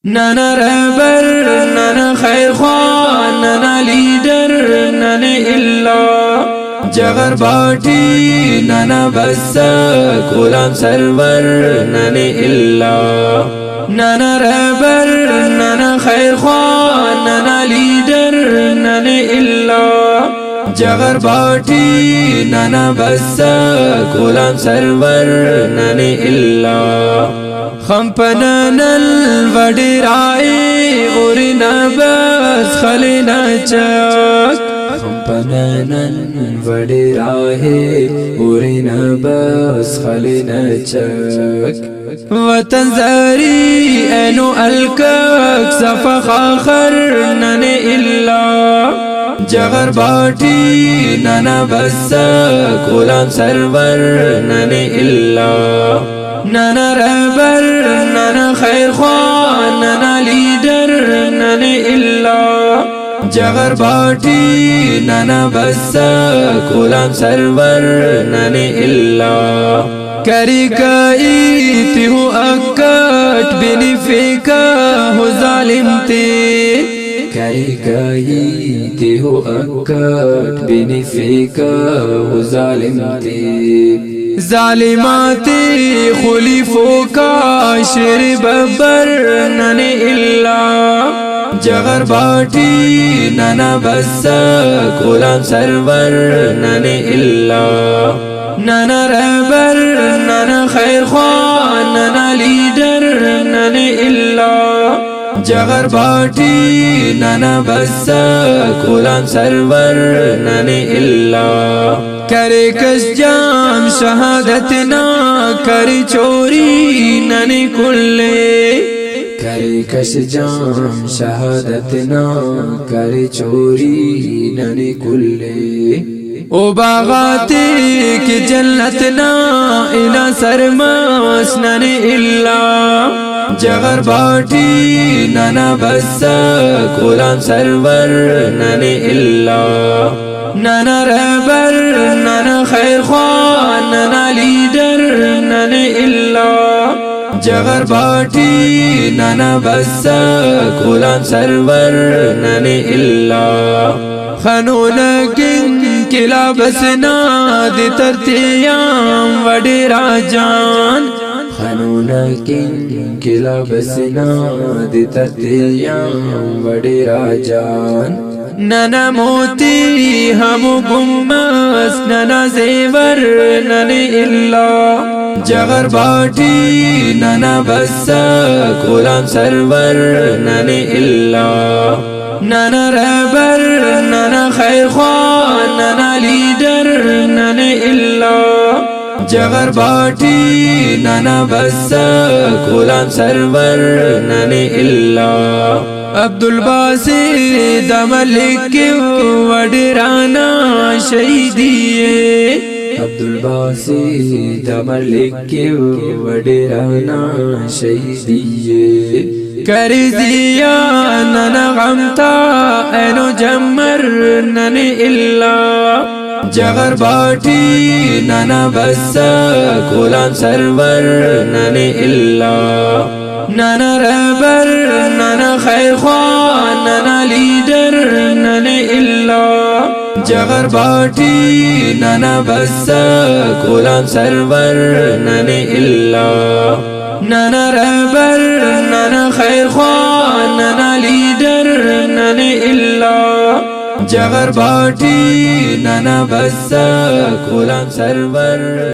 نانا رهبر نانا خیر خواه نانا لیڈر نانا اللہ جغر باٹی نانا بسک غلام سرور نانا اللہ نانا رهبر نانا خیر خواه نانا لیڈر نانا اللہ جغر باٹی نانا بسک غلام سرور نانا اللہ خمپنن الوڈرائی غرنا بس خلنا چک خمپنن الوڈرائی غرنا بس خلنا چک وطن زاری اینو الکک صفخ آخر نن اللہ جغر باٹی نانا بسک غلام سرور نن اللہ نانا رهبر نانا خیر خواه نانا لیڈر نانا اللہ جغر باٹی نانا بسک غلام سرور نانا اللہ کری کئی ہو اکٹ بینی فیکا ہو ظالم تے کری کئی ہو اکٹ بینی فیکا ہو ظالم تے ظالمات خلیفوں کا شیر ببر نن اللہ جغر باٹی نانا بسک غلام سرور نن اللہ نانا رهبر نانا خیر خواه نانا لیڈر نن اللہ جغر باٹی نانا بسک غلام سرور نن اللہ کرے کس جام شہادتنا کری چوری نن کلے کرے کس جام شہادتنا کری چوری نن کلے او باغاتی کی جنتنا الہ سرماس نن اللہ جغر باٹی نانا بسک غلام سرور نن اللہ نانا رهبر نانا خیر خواه نانا لیڈر نانا اللہ جغر باٹی نانا بسک غلام سرور نانا اللہ خنونا گن کلا بسنا دی ترتیام وڈیرا جان خنونا گن کلا بسنا دی ترتیام وڈیرا جان نانا موتی ہم گمس نانا زیور نن اللہ جغر باٹی نانا بسک غلام سرور نن اللہ نانا رهبر نانا خیر خواه نانا لیڈر نن اللہ جغر باٹی نانا بسک غلام سرور نن اللہ عبدالباسی دملک وڈرانا شہیدیے عبدالباسی دملک وڈرانا شہیدیے کری دیا نانا غمتا اینو جمر نن اللہ جغر باٹی نانا بسک غلام سرور نن اللہ نانا رهبر نانا خیر خواه نانا لیڈر نن اللہ جغر باٹی نانا بسک غلام سرور نن اللہ نانا رهبر نانا خیر خواه نانا لیڈر نن اللہ جغر باٹی نانا بسک غلام سرور